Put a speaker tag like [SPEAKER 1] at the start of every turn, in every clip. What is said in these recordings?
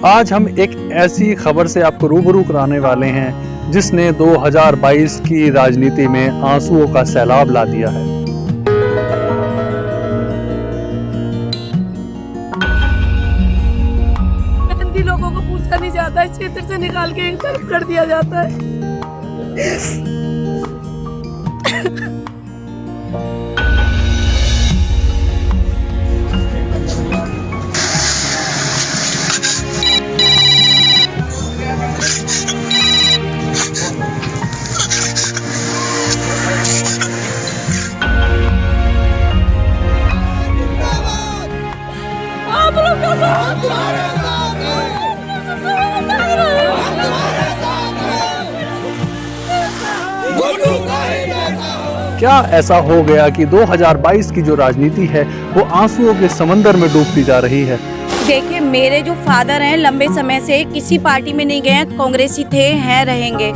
[SPEAKER 1] आज हम एक ऐसी खबर से आपको रूबरू कराने वाले हैं जिसने 2022 की राजनीति में आंसुओं का सैलाब ला दिया है।
[SPEAKER 2] हिंदी लोगों को पूछा नहीं जाता है, क्षेत्र से निकाल के एक तरफ कर दिया जाता है। आप लोग का साथ
[SPEAKER 1] क्या ऐसा हो गया कि 2022 की जो राजनीति है वो आंसुओं के समंदर में डूबती जा रही है।
[SPEAKER 3] देखिए, मेरे जो फादर हैं लंबे समय से किसी पार्टी में नहीं गए हैं, कांग्रेसी थे, हैं, रहेंगे।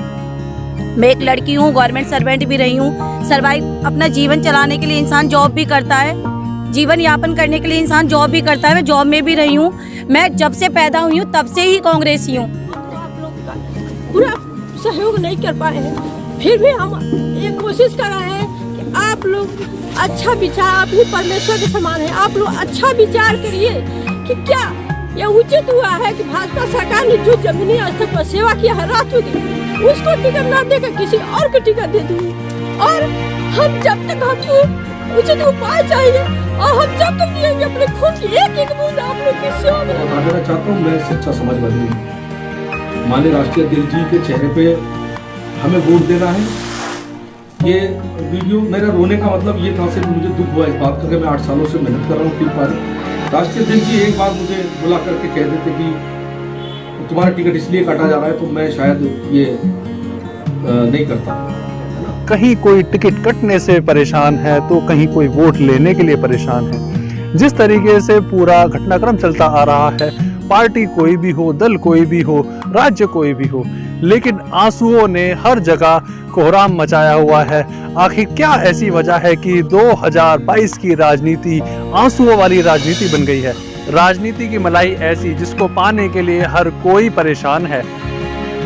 [SPEAKER 3] मैं एक लड़की हूँ, गवर्नमेंट सर्वेंट भी रही हूँ। सर्वाइव अपना जीवन चलाने के लिए इंसान जॉब भी करता है, जीवन यापन करने के लिए इंसान जॉब भी करता है। मैं जॉब में भी रही हूँ। मैं जब से पैदा हुई हूँ तब से ही कांग्रेसी हूँ।
[SPEAKER 2] पूरा सहयोग नहीं कर पाए हैं, फिर भी हम ये कोशिश कर रहे हैं कि आप लोग अच्छा विचार, आप ही परमेश्वर के समान है, आप लोग अच्छा विचार करिए कि क्या यह उचित हुआ है कि भाजपा सरकार ने जो जमीनी स्तर पर सेवा किया है रातों दिन, उसको टिकट न देकर किसी और को टिकट दे दी। और हम जब तक हमको उचित उपाय चाहिए और हम जब तक दिएंगे अपने खून की एक एक बूंद आप लोग की सेवा में।
[SPEAKER 4] बताना चाहता हूँ, मैं सच्चा समाजवादी हूँ। माननीय राष्ट्रीय अध्यक्ष जी के चेहरे पे हमें वोट देना है। ये वीडियो मेरा रोने का मतलब ये था, सिर्फ मुझे दुख हुआ इस बात का कि मैं 8 सालों से मेहनत कर रहा हूँ। फिर पर राष्ट्रीय अध्यक्ष जी एक बार मुझे बुला करके कह देते कि तुम्हारा टिकट इसलिए काटा जा रहा है, तो मैं शायद ये नहीं करता।
[SPEAKER 1] कहीं कोई टिकट कटने से परेशान है तो कहीं कोई वोट लेने के लिए परेशान है। जिस तरीके से पूरा घटनाक्रम चलता आ रहा है, पार्टी कोई भी हो, दल कोई भी हो, राज्य कोई भी हो, लेकिन आंसुओं ने हर जगह कोहराम मचाया हुआ है। आखिर क्या ऐसी वजह है कि 2022 की राजनीति आंसुओं वाली राजनीति बन गई है? राजनीति की मलाई ऐसी जिसको पाने के लिए हर कोई परेशान है।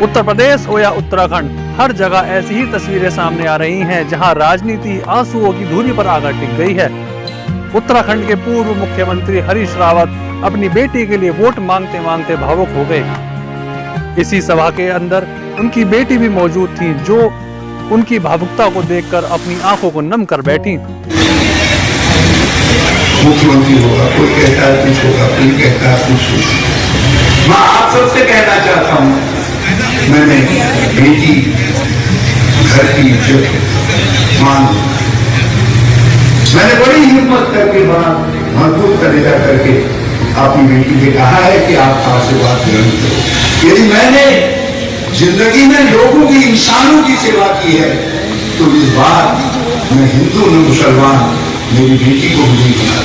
[SPEAKER 1] उत्तर प्रदेश हो या उत्तराखंड, हर जगह ऐसी ही तस्वीरें सामने आ रही हैं जहां राजनीति आंसुओं की धुरी पर आकर टिक गई है। उत्तराखंड के पूर्व मुख्यमंत्री हरीश रावत अपनी बेटी के लिए वोट मांगते मांगते भावुक हो गए। इसी सभा के अंदर उनकी बेटी भी मौजूद थी, जो उनकी भावुकता को देखकर अपनी आंखों को नम कर बैठी।
[SPEAKER 5] मुख्यमंत्री होगा, कोई कहता है कुछ होगा, कोई कहता है कुछ होगा। मैं आप सबसे कहना चाहता हूँ, मैंने बेटी घर की इज्जत मान, मैंने बड़ी हिम्मत करके, बड़ा मजबूत तरीका करके अपनी बेटी से कहा है कि आप आशीर्वाद ग्रहण करो। यदि मैंने जिंदगी में लोगों की, इंसानों की सेवा की है, तो इस बार मैं हिंदू न मुसलमान मेरी बेटी को भी बना।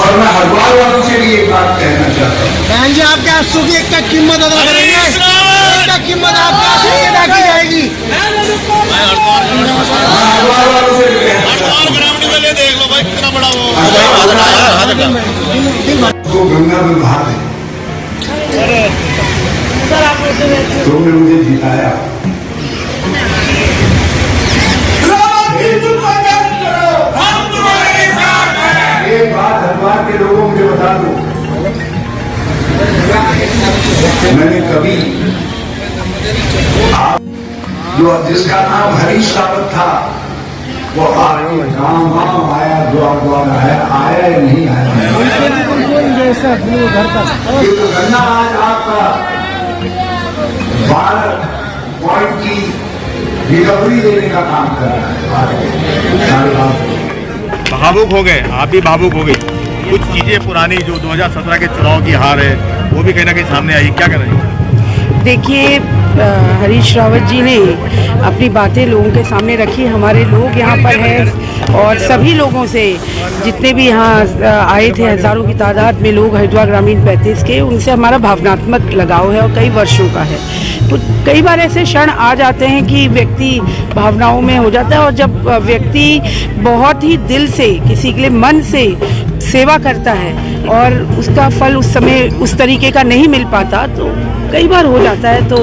[SPEAKER 5] और मैं हरवाल वालों से भी एक बात कहना चाहता हूँ,
[SPEAKER 6] बहन जी आपके आंसू की एक कीमत अदा करेंगे, एक कीमत आपकी अदा की जाएगी।
[SPEAKER 5] मैं हरवाल वालों से भी कहना चाहता हूँ, तो गंगा में बहा दे, तुमने मुझे जिताया। एक बात हरवाल के लोगों मुझे बता दो, मैंने कभी जो जिसका नाम हरीश रावत था वो आपके गाँव आया, द्वार आया या नहीं आया? ये तो गन्ना आज आपका 12 पॉइंट की रिकवरी देने का काम कर रहा है।
[SPEAKER 7] भावुक हो गए, आप भी भावुक हो गई। कुछ चीजें पुरानी जो 2017 के चुनाव की हार है वो भी कहीं ना कहीं सामने आई, क्या कर रही है?
[SPEAKER 3] देखिए,
[SPEAKER 8] हरीश रावत जी ने अपनी बातें लोगों के सामने रखी। हमारे लोग यहाँ पर हैं और सभी लोगों से, जितने भी यहाँ आए थे हज़ारों की तादाद में लोग हरिद्वार ग्रामीण 35 के, उनसे हमारा भावनात्मक लगाव है और कई वर्षों का है। तो कई बार ऐसे क्षण आ जाते हैं कि व्यक्ति भावनाओं में हो जाता है, और जब व्यक्ति बहुत ही दिल से किसी के लिए मन से सेवा करता है और उसका फल उस समय उस तरीके का नहीं मिल पाता, तो कई बार हो जाता है। तो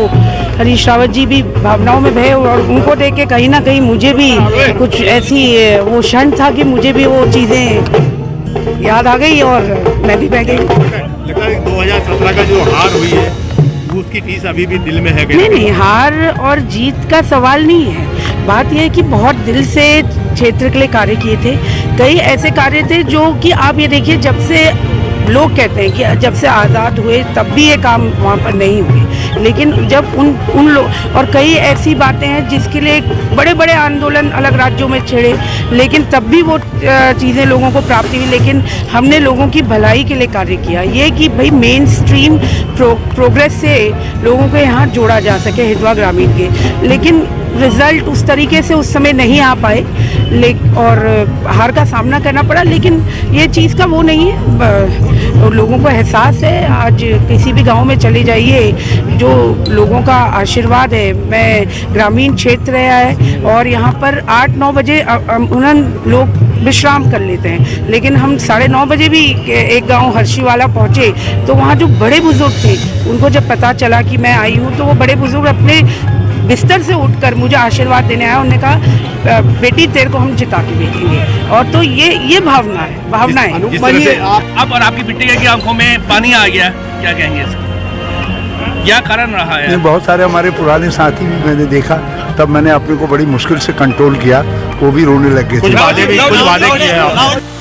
[SPEAKER 8] हरीश रावत जी भी भावनाओं में भय, और उनको देख के कहीं ना कहीं मुझे भी कुछ ऐसी वो क्षण था कि मुझे भी वो चीज़ें याद आ गई और मैं भी बह गई।
[SPEAKER 7] 2017 का जो हार हुई है उसकी टीस अभी भी दिल में है?
[SPEAKER 8] नहीं, हार और जीत का सवाल नहीं है। बात यह है कि बहुत दिल से क्षेत्र के लिए कार्य किए थे। कई ऐसे कार्य थे जो कि आप ये देखिए, जब से लोग कहते हैं कि जब से आज़ाद हुए तब भी ये काम वहाँ पर नहीं हुए, लेकिन जब उन लोग, और कई ऐसी बातें हैं जिसके लिए बड़े बड़े आंदोलन अलग राज्यों में छिड़े, लेकिन तब भी वो चीज़ें लोगों को प्राप्त हुई। लेकिन हमने लोगों की भलाई के लिए कार्य किया, ये कि भाई मेन स्ट्रीम प्रोग्रेस से लोगों को यहाँ जोड़ा जा सके हरिद्वार ग्रामीण के। लेकिन रिजल्ट उस तरीके से उस समय नहीं आ पाए, और हार का सामना करना पड़ा। लेकिन ये चीज़ का वो नहीं है, और लोगों को एहसास है। आज किसी भी गांव में चले जाइए, जो लोगों का आशीर्वाद है। मैं ग्रामीण क्षेत्र है और यहाँ पर 8-9 बजे उन्होंने लोग विश्राम कर लेते हैं, लेकिन हम 9:30 बजे भी एक गांव हर्षीवाला पहुँचे, तो वहाँ जो बड़े बुजुर्ग थे, उनको जब पता चला कि मैं आई हूँ, तो वो बड़े बुजुर्ग अपने बिस्तर से उठकर मुझे आशीर्वाद देने आया। उन्होंने कहा, बेटी तेरे को हम जिता के भेजेंगे। और तो ये भावना है, भावना है।
[SPEAKER 9] अब और आपकी बिटिया की आंखों में पानी आ गया, क्या कहेंगे इसका? क्या कारण रहा है?
[SPEAKER 10] बहुत सारे हमारे पुराने साथी भी मैंने देखा, तब मैंने अपने को बड़ी मुश्किल से कंट्रोल किया, वो भी रोने लग गए थे।
[SPEAKER 7] कुछ वादे किए हैं?